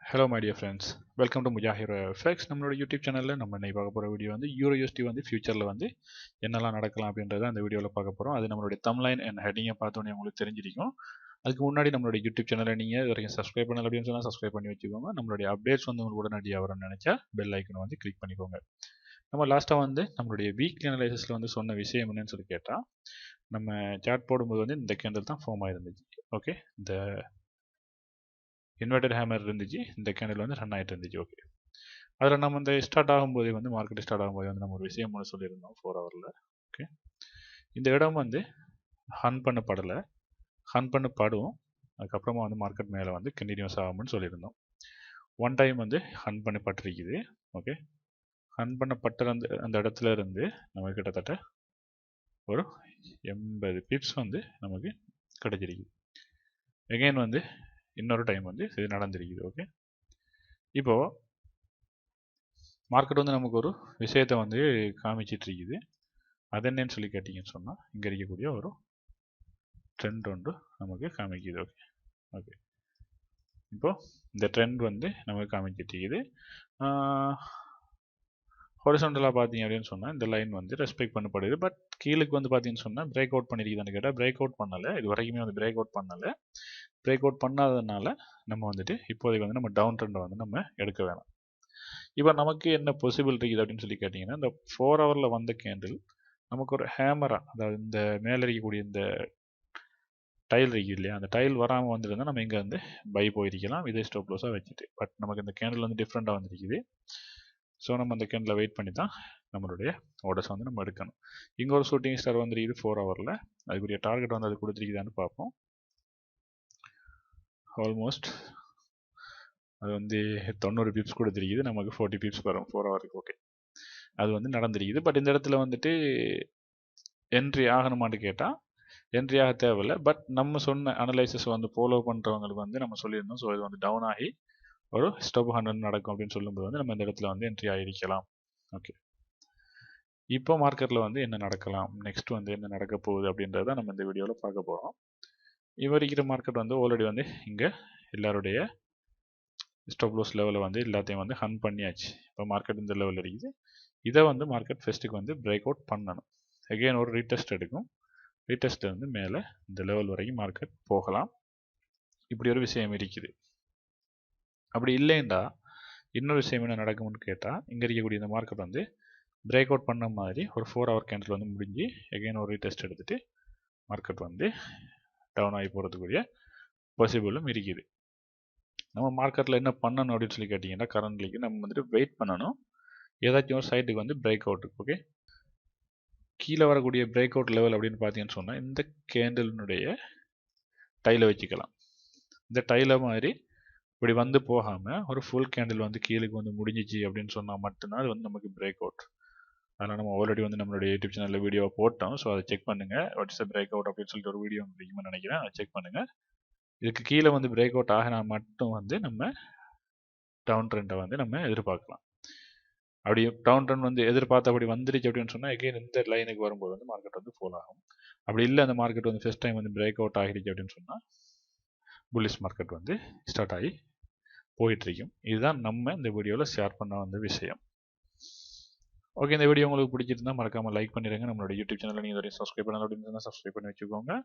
Hello my dear friends, welcome to Mujahir FX. நம்மளோட YouTube சேனலில் நம்ம இன்னைக்கு பார்க்க போகிற வீடியோ வந்து யூரோஎஸ்டி வந்து ஃபியூச்சரில் வந்து என்னெல்லாம் நடக்கலாம் அப்படின்றத அந்த வீடியோவில் பார்க்க போகிறோம். அது நம்மளுடைய தம்ப்லைன் அண்ட் ஹெட்டிங்கை பார்த்தோன்னே உங்களுக்கு தெரிஞ்சிருக்கும். அதுக்கு முன்னாடி நம்மளுடைய யூடியூப் சேனலை நீங்கள் இது வரைக்கும் சப்ஸ்கிரைப் பண்ணல அப்படின்னு சொன்னால் சப்ஸ்கிரைப் பண்ணி வச்சுக்கோங்க. நம்மளுடைய அப்டேட்ஸ் வந்து உங்களுக்கு உடனடியாக வரும்னு நினச்சா பெல் ஐக்கனை வந்து கிளிக் பண்ணிக்கோங்க. நம்ம லாஸ்ட்டாக வந்து நம்மளுடைய வீக்லி அனலைசிஸில் வந்து சொன்ன விஷயம் என்னன்னு சொல்லி கேட்டால், நம்ம சார்ட் போடும்போது வந்து இந்த கேண்டில் தான் ஃபார்ம் ஆகிருந்துச்சு. ஓகே, இந்த இன்வெர்டட் ஹேமர் இருந்துச்சு, இந்த கேண்டில் வந்து ரன் ஆகிட்டு இருந்துச்சு. ஓகே, அதில் நம்ம இந்த ஸ்டார்ட் ஆகும்போது வந்து மார்க்கெட் ஸ்டார்ட் ஆகும்போது வந்து நம்ம ஒரு விஷயம் ஒன்று சொல்லியிருந்தோம் 4 ஹவரில். ஓகே, இந்த இடம் வந்து ஹன் பண்ணப்படலை, ஹன் பண்ணப்படும், அதுக்கப்புறமா வந்து மார்க்கெட் மேலே வந்து கண்டினியூஸ் ஆகும்னு சொல்லியிருந்தோம். ஒன் டைம் வந்து ஹன் பண்ணப்பட்டிருக்குது. ஓகே, ஹன் பண்ணப்பட்ட அந்த இடத்துல இருந்து நம்ம கிட்டத்தட்ட ஒரு 80 பிப்ஸ் வந்து நமக்கு கிடைச்சிருக்குது. எகைன் வந்து இன்னொரு டைம் வந்து இது நடந்திருக்குது. ஓகே, இப்போது மார்க்கெட் வந்து நமக்கு ஒரு விஷயத்தை வந்து காமிச்சிட்டு இருக்குது. அது என்னன்னு சொல்லி கேட்டிங்கன்னு சொன்னால், இங்கே இருக்கக்கூடிய ஒரு ட்ரெண்ட் ஒன்று நமக்கு காமிக்குது. ஓகே ஓகே இப்போது இந்த ட்ரெண்ட் வந்து நமக்கு காமிச்சிட்டு இருக்குது. ஹொரிசாண்டலாக பார்த்தீங்க அப்படின்னு சொன்னால் இந்த லைன் வந்து ரெஸ்பெக்ட் பண்ணப்படுது. பட் கீழுக்கு வந்து பார்த்தீங்கன்னு சொன்னால் பிரேக் அவுட் பண்ணியிருக்குதுன்னு கேட்டால் பிரேக் அவுட் பண்ணலை. இது வரைக்குமே வந்து பிரேக் அவுட் பண்ணலை. பிரேக் அவுட் பண்ணாததுனால நம்ம வந்துட்டு இப்போதைக்கு வந்து நம்ம டவுன் ட்ரெண்டை வந்து நம்ம எடுக்க வேணாம். இப்போ நமக்கு என்ன பாசிபிள் இருக்குது அப்படின்னு சொல்லி கேட்டிங்கன்னா, இந்த 4 ஹவரில் வந்த கேண்டில் நமக்கு ஒரு ஹேமரா, அதாவது இந்த மேலே இருக்கக்கூடிய இந்த டைல் இருக்குது இல்லையா, அந்த டைல் வராமல் வந்துருந்தால் நம்ம இங்கே வந்து பை போயிருக்கலாம் இதே ஸ்டாப் லாஸாக வச்சுட்டு. பட் நமக்கு இந்த கேண்டில் வந்து டிஃப்ரெண்ட்டாக வந்துருக்குது. ஸோ நம்ம அந்த கேண்டில் வெயிட் பண்ணி தான் நம்மளுடைய ஆர்டர்ஸ் வந்து நம்ம எடுக்கணும். இங்கே ஒரு ஷூட்டிங் ஸ்டார் வந்துருக்குது 4 ஹவரில். அதுக்குரிய டார்கெட் வந்து அது கொடுத்துருக்குதான்னு பார்ப்போம். ஆல்மோஸ்ட் அது வந்து 90 பிப்ஸ் கொடுத்துருக்குது, நமக்கு 40 பிப்ஸ் வரும் 4 ஹவருக்கு. ஓகே, அது வந்து நடந்திருக்குது. பட் இந்த இடத்துல வந்துட்டு என்ட்ரி ஆகணுமான்னு கேட்டால் என்ட்ரி ஆக தேவையில்லை. பட் நம்ம சொன்ன அனலைசிஸ் வந்து ஃபாலோ பண்ணுறவங்களுக்கு வந்து நம்ம சொல்லியிருந்தோம். ஸோ இது வந்து டவுன் ஆகி ஒரு ஸ்டாப் 100 நடக்கும் அப்படின்னு சொல்லும்போது வந்து நம்ம இந்த இடத்துல வந்து என்ட்ரி ஆகிருக்கலாம். ஓகே, இப்போ மார்க்கெட்டில் வந்து என்ன நடக்கலாம், நெக்ஸ்ட் வந்து என்ன நடக்க போகுது அப்படின்றத நம்ம இந்த வீடியோவில் பார்க்க போகிறோம். இப்போ இருக்கிற மார்க்கெட் வந்து ஆல்ரெடி வந்து இங்கே எல்லாருடைய ஸ்டாப் லாஸ் லெவலில் வந்து எல்லாத்தையும் வந்து ஹன் பண்ணியாச்சு. இப்போ மார்க்கெட் இந்த லெவலில் இருக்குது. இதை வந்து மார்க்கெட் ஃபஸ்ட்டுக்கு வந்து பிரேக் அவுட் பண்ணணும். எகெயின் ஒரு ரீடெஸ்ட் எடுக்கும். ரீடெஸ்ட்டில் வந்து மேலே இந்த லெவல் வரைக்கும் மார்க்கெட் போகலாம். இப்படி ஒரு விஷயம் இருக்குது. அப்படி இல்லைண்டா இன்னொரு விஷயம் என்ன நடக்கும்னு கேட்டால், இங்கே இருக்கக்கூடிய இந்த மார்க்கெட் வந்து பிரேக் அவுட் பண்ண மாதிரி ஒரு 4 ஹவர் கேண்டில் வந்து முடிஞ்சு எகெயின் ஒரு ரீடெஸ்ட் எடுத்துகிட்டு மார்க்கெட் வந்து டவுன் ஆகி போகிறதுக்குரிய பாசிபிளும் இருக்குது. நம்ம மார்க்கெட்டில் என்ன பண்ணணும் அப்படின்னு சொல்லி கேட்டிங்கன்னா, கரண்ட்லிக்கு நம்ம வந்துட்டு வெயிட் பண்ணணும் ஏதாச்சும் ஒரு சைட்டுக்கு வந்து பிரேக் அவுட். ஓகே, கீழே வரக்கூடிய பிரேக் அவுட் லெவல் அப்படின்னு பார்த்தீங்கன்னு சொன்னால் இந்த கேண்டிலுடைய டைலை வச்சுக்கலாம். இந்த டைலை மாதிரி இப்படி வந்து போகாமல் ஒரு ஃபுல் கேண்டில் வந்து கீழே வந்து முடிஞ்சிச்சு அப்படின்னு சொன்னால் மட்டும்தான் அது வந்து நமக்கு பிரேக் அவுட். அதனால் நம்ம ஆல்ரெடி வந்து நம்மளுடைய யூடியூப் சேனலில் வீடியோவை போட்டோம். ஸோ அதை செக் பண்ணுங்கள். வாட்ஸ் அ பிரேக் அவுட் அப்படின்னு சொல்லிட்டு ஒரு வீடியோ இருக்குன்னு நினைக்கிறேன், அதை செக் பண்ணுங்கள். இதுக்கு கீழே வந்து பிரேக் அவுட் ஆகினா மட்டும் வந்து நம்ம டவுன் ட்ரெண்டை வந்து நம்ம எதிர்பார்க்கலாம். அப்படி டவுன் ட்ரெண்ட் வந்து எதிர்பார்த்தபடி வந்துருச்சு அப்படின்னு சொன்னால் எகெயின் இந்த லைனுக்கு வரும்போது வந்து மார்க்கெட் வந்து ஃபால் ஆகும். அப்படி இல்லை அந்த மார்க்கெட் வந்து ஃபர்ஸ்ட் டைம் வந்து பிரேக் அவுட் ஆகிடுச்சு அப்படின்னு சொன்னால் புல்லிஷ் மார்க்கெட் வந்து ஸ்டார்ட் ஆகி போயிட்டுருக்கும். இதுதான் நம்ம இந்த வீடியோவில் ஷேர் பண்ண வந்த விஷயம். ஓகே, இந்த வீடியோ உங்களுக்கு பிடிச்சிருந்தா மறக்காமல் லைக் பண்ணிடுங்க. நம்மளோட யூடியூப் சேனலில் நீங்கள் சப்ஸ்கிரைப் பண்ணலாம் அப்படின்னு சொன்னால் சப்ஸ்கிரைப் பண்ணி வச்சுக்கோங்க.